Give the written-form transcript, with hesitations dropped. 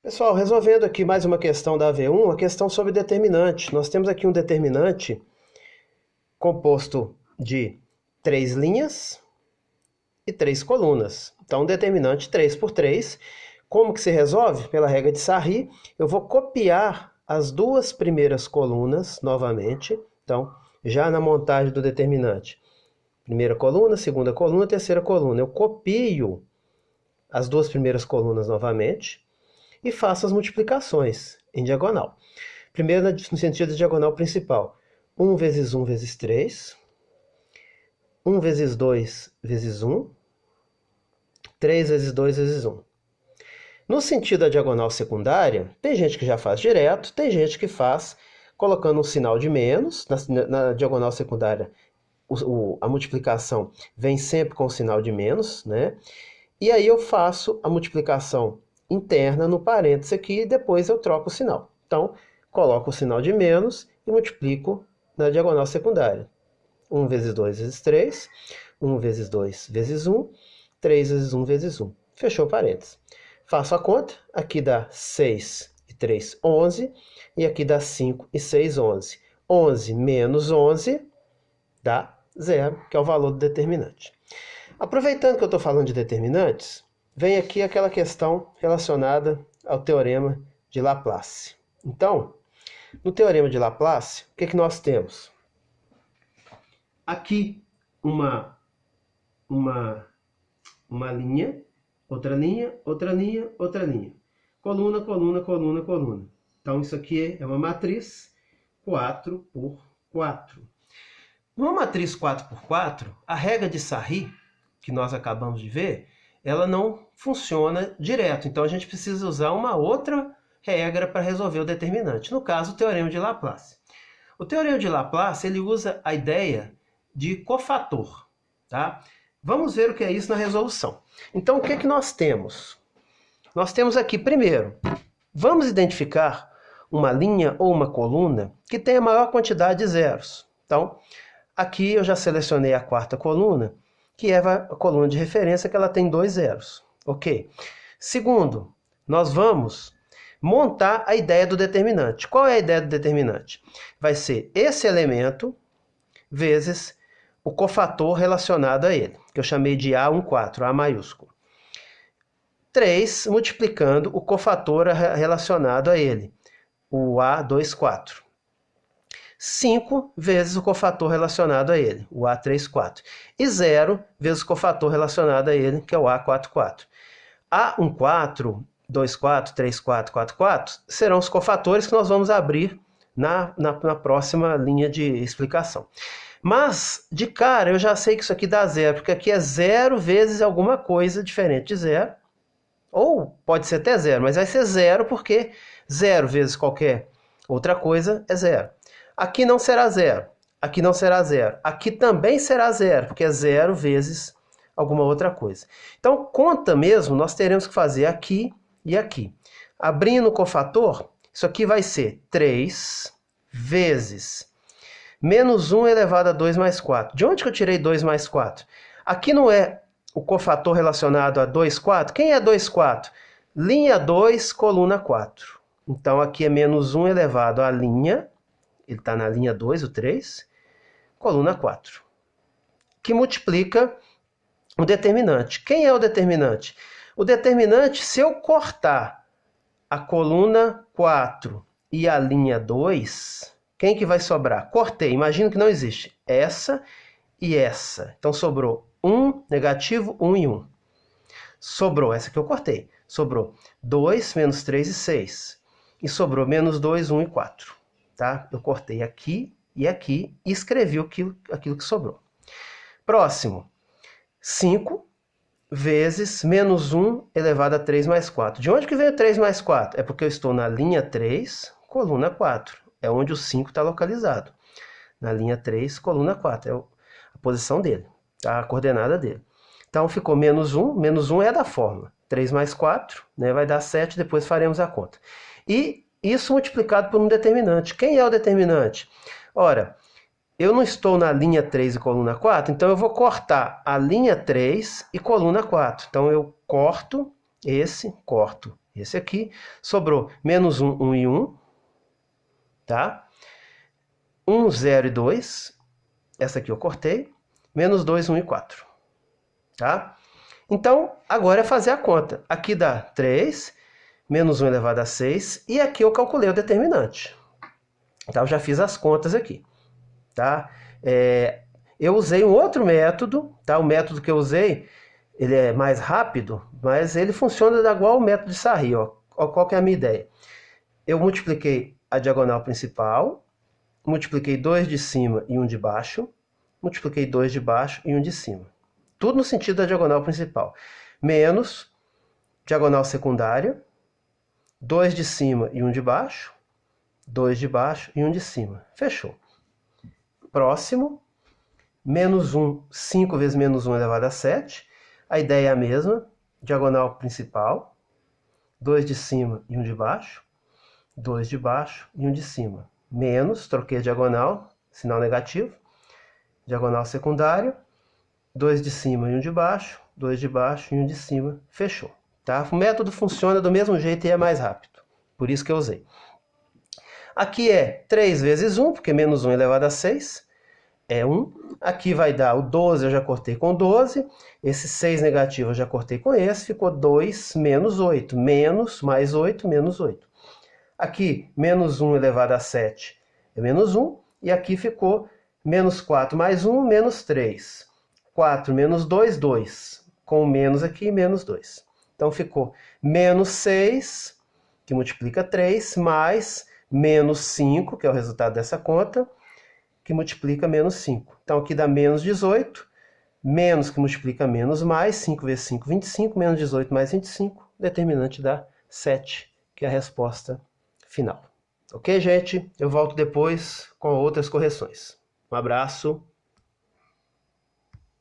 Pessoal, resolvendo aqui mais uma questão da AV1, uma questão sobre determinante. Nós temos aqui um determinante composto de 3 linhas e 3 colunas. Então, determinante 3 por 3. Como que se resolve? Pela regra de Sarri, eu vou copiar as duas primeiras colunas novamente. Então, já na montagem do determinante. Primeira coluna, segunda coluna, terceira coluna. Eu copio as duas primeiras colunas novamente e faço as multiplicações em diagonal. Primeiro no sentido de diagonal principal. 1 vezes 1 vezes 3. 1 vezes 2 vezes 1. 3 vezes 2 vezes 1. No sentido da diagonal secundária, tem gente que já faz direto, tem gente que faz colocando um sinal de menos. Na diagonal secundária, a multiplicação vem sempre com o sinal de menos, né? E aí eu faço a multiplicação interna no parênteses aqui e depois eu troco o sinal. Então, coloco o sinal de menos e multiplico na diagonal secundária. 1 vezes 2 vezes 3, 1 vezes 2 vezes 1, 3 vezes 1 vezes 1. Fechou o parênteses. Faço a conta, aqui dá 6 e 3, 11, e aqui dá 5 e 6, 11. 11 menos 11 dá 0, que é o valor do determinante. Aproveitando que eu estou falando de determinantes, vem aqui aquela questão relacionada ao teorema de Laplace. Então, no teorema de Laplace, o que nós temos? Aqui uma linha, outra linha, outra linha, outra linha. Coluna, coluna, coluna, coluna. Então, isso aqui é uma matriz 4 por 4. Numa matriz 4 por 4, a regra de Sarri, que nós acabamos de ver, ela não funciona direto. Então, a gente precisa usar uma outra regra para resolver o determinante. No caso, o teorema de Laplace. O teorema de Laplace, ele usa a ideia de cofator. Tá? Vamos ver o que é isso na resolução. Então, o que é que nós temos? Nós temos aqui, primeiro, vamos identificar uma linha ou uma coluna que tenha maior quantidade de zeros. Então, aqui eu já selecionei a quarta coluna, que é a coluna de referência, que ela tem 2 zeros. Ok? Segundo, nós vamos montar a ideia do determinante. Qual é a ideia do determinante? Vai ser esse elemento vezes o cofator relacionado a ele, que eu chamei de A14, A maiúsculo. 3 multiplicando o cofator relacionado a ele, o A24. 5 vezes o cofator relacionado a ele, o A34. E 0 vezes o cofator relacionado a ele, que é o A44. A14, 24, 34, 44 serão os cofatores que nós vamos abrir na próxima linha de explicação. Mas, de cara, eu já sei que isso aqui dá 0, porque aqui é 0 vezes alguma coisa diferente de 0. Ou pode ser até 0, mas vai ser 0 porque 0 vezes qualquer outra coisa é 0. Aqui não será 0, aqui não será 0, aqui também será 0, porque é 0 vezes alguma outra coisa. Então, conta mesmo, nós teremos que fazer aqui e aqui. Abrindo o cofator, isso aqui vai ser 3 vezes menos 1 elevado a 2 mais 4. De onde que eu tirei 2 mais 4? Aqui não é o cofator relacionado a 2, 4? Quem é 2, 4? Linha 2, coluna 4. Então, aqui é menos 1 elevado à linha, ele está na linha 2, o 3, coluna 4, que multiplica o determinante. Quem é o determinante? O determinante, se eu cortar a coluna 4 e a linha 2, quem que vai sobrar? Cortei, imagino que não existe. Essa e essa. Então, sobrou 1, negativo, 1 e 1. Sobrou, essa que eu cortei. Sobrou 2, menos 3 e 6. E sobrou menos 2, 1 e 4. Tá? Eu cortei aqui e escrevi aquilo que sobrou. Próximo. 5 vezes menos 1 elevado a 3 mais 4. De onde que veio 3 mais 4? É porque eu estou na linha 3, coluna 4. É onde o 5 está localizado. Na linha 3, coluna 4. É a posição dele, tá? A coordenada dele. Então, ficou menos 1. Menos 1 é da fórmula. 3 mais 4, né, vai dar 7, depois faremos a conta. E isso multiplicado por um determinante. Quem é o determinante? Ora, eu não estou na linha 3 e coluna 4, então eu vou cortar a linha 3 e coluna 4. Então eu corto esse, corto esse aqui. Sobrou menos 1, 1 e 1, tá? 1, 0 e 2, essa aqui eu cortei. Menos 2, 1 e 4, tá? Então, agora é fazer a conta. Aqui dá 3, menos 1 elevado a 6, e aqui eu calculei o determinante. Então, eu já fiz as contas aqui, tá? Eu usei um outro método, tá? O método que eu usei, ele é mais rápido, mas ele funciona igual o método de Sarri, ó. Qual que é a minha ideia? Eu multipliquei a diagonal principal, multipliquei 2 de cima e 1 de baixo, multipliquei 2 de baixo e 1 de cima. Tudo no sentido da diagonal principal. Menos diagonal secundária, 2 de cima e 1 de baixo, 2 de baixo e 1 de cima. Fechou. Próximo, menos 1, 5 vezes menos 1 elevado a 7. A ideia é a mesma, diagonal principal, 2 de cima e 1 de baixo, 2 de baixo e 1 de cima. Menos, troquei a diagonal, sinal negativo, diagonal secundário, 2 de cima e 1 de baixo, 2 de baixo e 1 de cima. Fechou. Tá? O método funciona do mesmo jeito e é mais rápido. Por isso que eu usei. Aqui é 3 vezes 1, porque menos 1 elevado a 6 é 1. Aqui vai dar o 12, eu já cortei com 12. Esse 6 negativo eu já cortei com esse. Ficou 2 menos 8. Menos mais 8, menos 8. Aqui, menos 1 elevado a 7 é menos 1. E aqui ficou menos 4 mais 1, menos 3. 4 menos 2, 2. Com menos aqui, menos 2. Então ficou menos 6, que multiplica 3, mais menos 5, que é o resultado dessa conta, que multiplica menos 5. Então aqui dá menos 18, menos que multiplica menos mais, 5 vezes 5, 25, menos 18 mais 25, determinante dá 7, que é a resposta final. Ok, gente? Eu volto depois com outras correções. Um abraço.